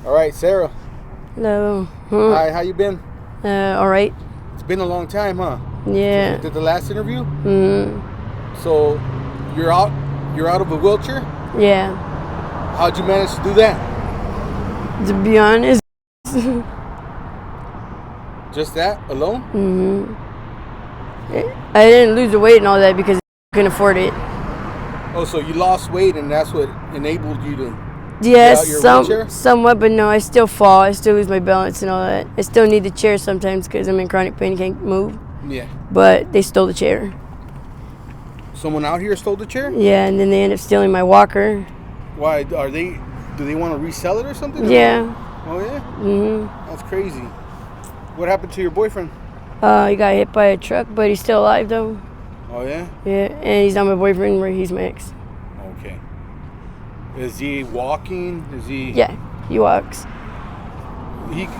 All right, Sarah. Hello. Hi, how you been? All right. It's been a long time, huh? Yeah. Did the last interview? Mm. So, you're out of a wheelchair? Yeah. How'd you manage to do that? To be honest. Just that alone? I didn't lose the weight and all that because I couldn't afford it. Oh, so you lost weight and that's what enabled you to Yes, get out your wheelchair? somewhat, but no, I still fall. I still lose my balance and all that. I still need the chair sometimes because I'm in chronic pain and can't move. Yeah. But they stole the chair. Someone out here stole the chair? Yeah, and then they ended up stealing my walker. Why? Do they want to resell it or something? Yeah. Oh, yeah? Mm-hmm. That's crazy. What happened to your boyfriend? He got hit by a truck, but he's still alive, though. Oh, yeah? Yeah, and he's not my boyfriend, where he's my ex. Okay. Is he walking? Is he... Yeah, he walks.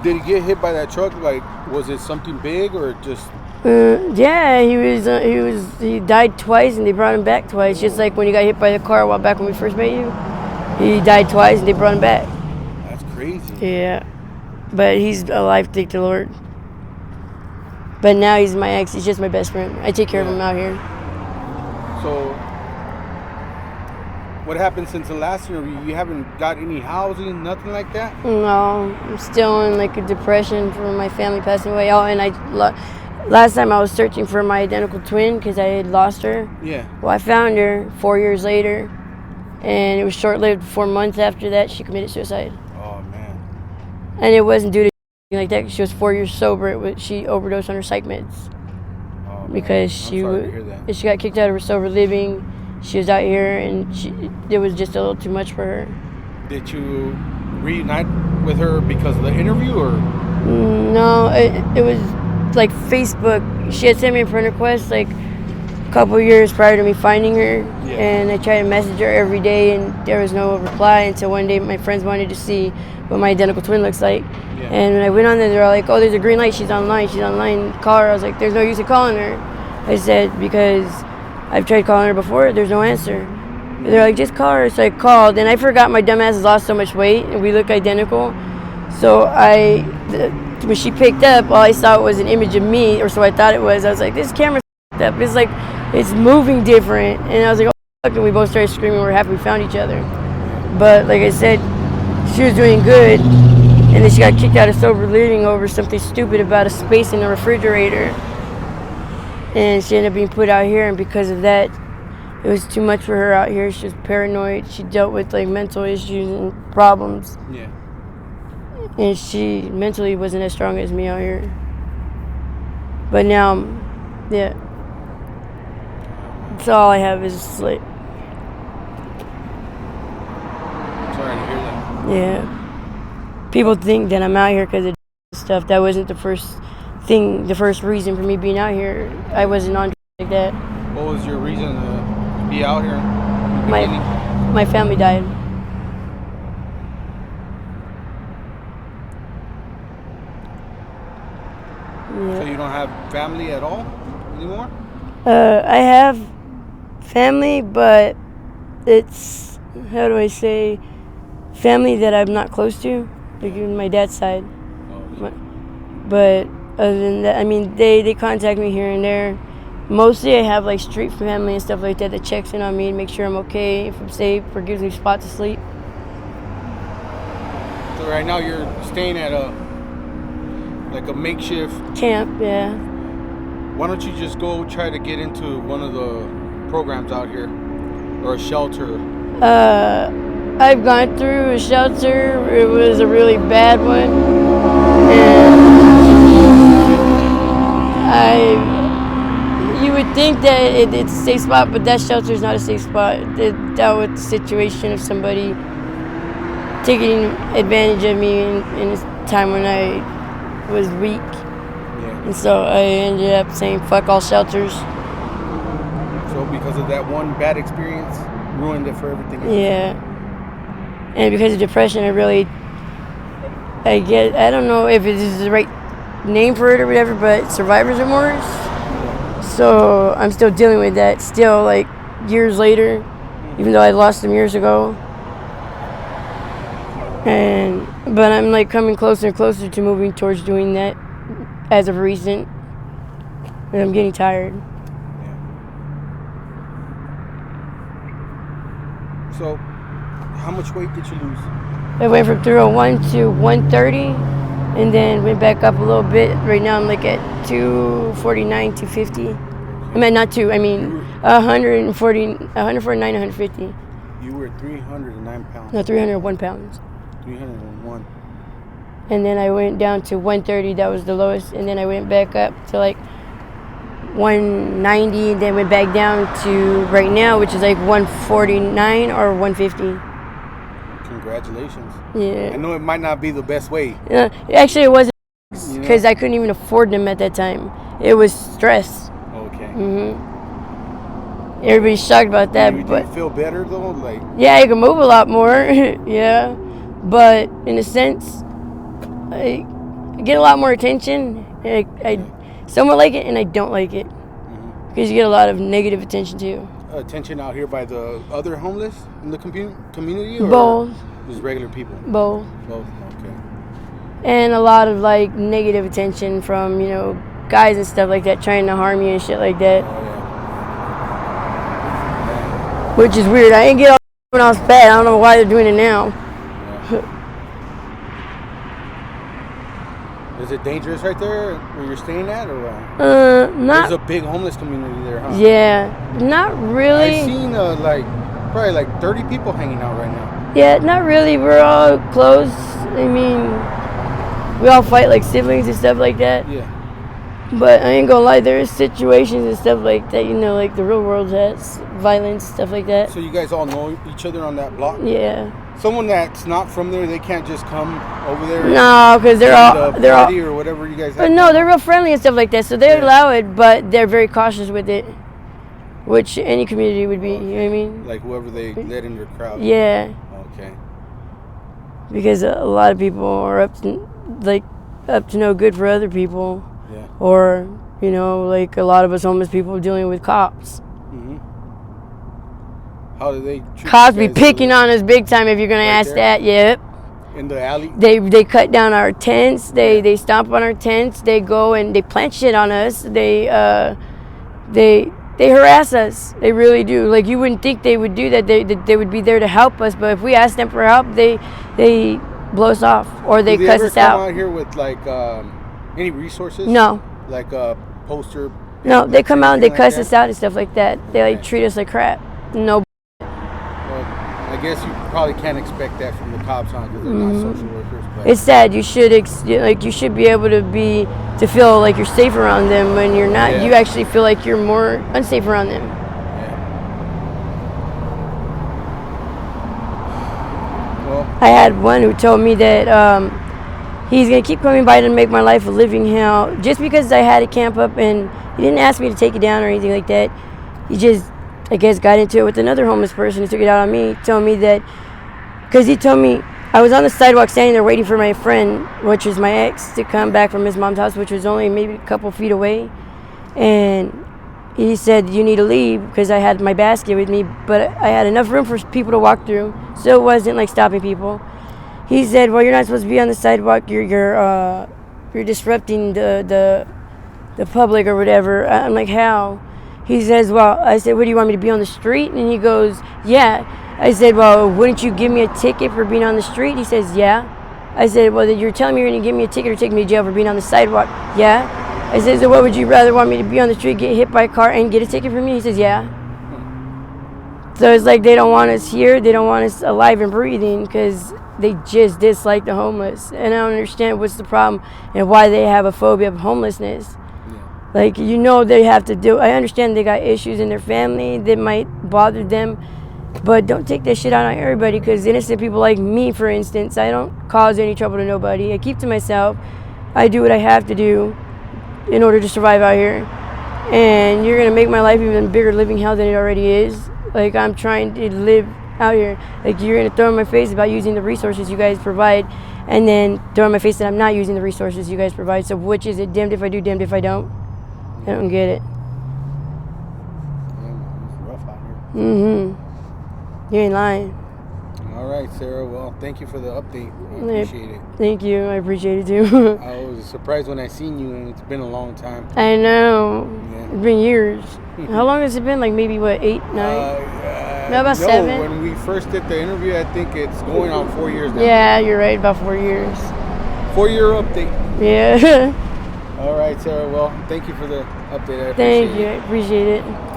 Did he get hit by that truck? Like, was it something big or just... Yeah, he died twice and they brought him back twice. Just like when he got hit by the car a while back when we first met you. He died twice and they brought him back. That's crazy. Yeah. But he's alive, thank the Lord. But now he's my ex. He's just my best friend. I take care of him out here. So, what happened since the last interview? You haven't got any housing, nothing like that? No, I'm still in like a depression from my family passing away. Oh, and last time I was searching for my identical twin because I had lost her. Yeah. Well, I found her 4 years later, and it was short-lived. 4 months after that, she committed suicide. Oh, man. And it wasn't due to like that. She was 4 years sober. She overdosed on her psych meds. Oh, because she got kicked out of her sober living. She was out here, and it was just a little too much for her. Did you reunite with her because of the interview, or? No, it was like Facebook. She had sent me a friend request like a couple years prior to me finding her, and I tried to message her every day, and there was no reply until one day my friends wanted to see what my identical twin looks like. Yeah. And when I went on there, they were like, "Oh, there's a green light. She's online. Call her." I was like, "There's no use in calling her." I said, because I've tried calling her before. There's no answer. They're like, "Just call her." So I called, and I forgot my dumbass has lost so much weight, and we look identical. So when she picked up, all I saw was an image of me, or so I thought it was. I was like, "This camera's up. It's like, it's moving different." And I was like, "Oh, fuck," and we both started screaming. We're happy we found each other. But like I said, she was doing good, and then she got kicked out of sober living over something stupid about a space in the refrigerator. And she ended up being put out here, and because of that, it was too much for her out here. She was paranoid. She dealt with like mental issues and problems. Yeah. And she mentally wasn't as strong as me out here. But now, yeah. That's all I have is like. Sorry to hear that. Yeah. People think that I'm out here because of stuff. That wasn't the first reason for me being out here. I wasn't on like that. What was your reason to be out here? My family died. Yeah. So you don't have family at all anymore? I have family, but it's, how do I say, family that I'm not close to, like in my dad's side. Oh. But other than that, I mean, they contact me here and there. Mostly I have like street family and stuff like that checks in on me and make sure I'm okay, if I'm safe, or gives me a spot to sleep. So right now you're staying at a makeshift camp, yeah. Why don't you just go try to get into one of the programs out here, or a shelter? I've gone through a shelter. It was a really bad one, and you would think that it's a safe spot, but that shelter is not a safe spot. It dealt with the situation of somebody taking advantage of me in a time when I was weak. Yeah. And so I ended up saying fuck all shelters. So because of that one bad experience, ruined it for everything else. Yeah. And because of depression, I don't know if it is the right name for it or whatever, but survivor's remorse. So I'm still dealing with that still, like years later, even though I lost them years ago. But I'm like coming closer and closer to moving towards doing that as of recent. And I'm getting tired. Yeah. So, how much weight did you lose? I went from 301 to 130, and then went back up a little bit. Right now I'm like at 249, 250. I mean, not two. I mean, 149, 150. You were 309 pounds. No, 301 pounds. 301. And then I went down to 130. That was the lowest. And then I went back up to like 190. And then went back down to right now, which is like 149 or 150. Congratulations. Yeah. I know it might not be the best way. Actually, it wasn't, because I couldn't even afford them at that time. It was stress. Okay. Everybody's shocked about that. Do you feel better though? Like, yeah, I can move a lot more. Yeah, but in a sense, I get a lot more attention. Some like it and I don't like it, because you get a lot of negative attention too. Attention out here by the other homeless in the community, or both, just regular people? Both. Okay. And a lot of like negative attention from guys and stuff like that trying to harm you and shit like that. Oh, yeah. Which is weird. I didn't get all when I was fat. I don't know why they're doing it now. Yeah. Is it dangerous right there where you're staying at, or not. There's a big homeless community there, huh? Yeah, not really. I've seen probably like 30 people hanging out right now. Yeah, not really. We're all close. I mean, we all fight like siblings and stuff like that. Yeah. But I ain't gonna lie, there is situations and stuff like that, like the real world has violence, stuff like that. So you guys all know each other on that block? Yeah. Someone that's not from there, they can't just come over there? No, because they're all or whatever you guys have. But no, they're real friendly and stuff like that, so they allow it, but they're very cautious with it, which any community would be. You know what I mean? Like whoever they let in their crowd. Yeah. Okay. Because a lot of people are up to no good for other people. Yeah. Or, like a lot of us homeless people dealing with cops. How do they treat cops be picking on us big time if you're going to ask that. Yep. In the alley? They cut down our tents. They stomp on our tents. They go and they plant shit on us. They harass us. They really do. Like, you wouldn't think they would do that. They would be there to help us, but if we ask them for help, they blow us off, or they cuss us out. Do they ever come out here with any resources? No. Like a poster? No, they come out and they cuss us out and stuff like that. They treat us like crap. No. Well, I guess you probably can't expect that from the cops, huh? Because they're not social workers. But it's sad. You should you should be able to feel like you're safe around them. When you're not, you actually feel like you're more unsafe around them. Well, I had one who told me that he's gonna keep coming by to make my life a living hell, just because I had a camp up, and he didn't ask me to take it down or anything like that. He just, I guess, got into it with another homeless person who took it out on me. Told me that, because he told me I was on the sidewalk standing there waiting for my friend, which was my ex, to come back from his mom's house, which was only maybe a couple feet away, and he said, "You need to leave," because I had my basket with me, but I had enough room for people to walk through, so it wasn't like stopping people. He said, "Well, you're not supposed to be on the sidewalk. You're disrupting the public or whatever." I'm like, "How?" He says, "Well," I said, "What do you want me to be on the street?" And he goes, "Yeah." I said, "Well, wouldn't you give me a ticket for being on the street?" He says, "Yeah." I said, "Well, you're telling me you're going to give me a ticket or take me to jail for being on the sidewalk?" "Yeah." I said, "So what would you rather want me to be on the street, get hit by a car, and get a ticket from me?" He says, "Yeah." So it's like they don't want us here. They don't want us alive and breathing, because they just dislike the homeless. And I don't understand what's the problem and why they have a phobia of homelessness. Like, they have to do. I understand they got issues in their family that might bother them, but don't take that shit out on everybody, because innocent people like me, for instance, I don't cause any trouble to nobody. I keep to myself. I do what I have to do in order to survive out here. And you're going to make my life even bigger living hell than it already is. Like, I'm trying to live out here. Like, you're going to throw in my face about using the resources you guys provide, and then throw in my face that I'm not using the resources you guys provide. So which is it? Damned if I do, damned if I don't. I don't get it. Yeah, it's rough out here. You ain't lying. I All right, Sarah. Well, thank you for the update. I appreciate it. Thank you. I appreciate it too. I was surprised when I seen you, and it's been a long time. I know. Yeah. It's been years. How long has it been? Like maybe what, 8, 9? No, about 7. When we first did the interview, I think it's going on 4 years now. Yeah, you're right. About 4 years. 4-year update. Yeah. All right, Sarah. Well, thank you for the update. I appreciate Thank you. it. I appreciate it.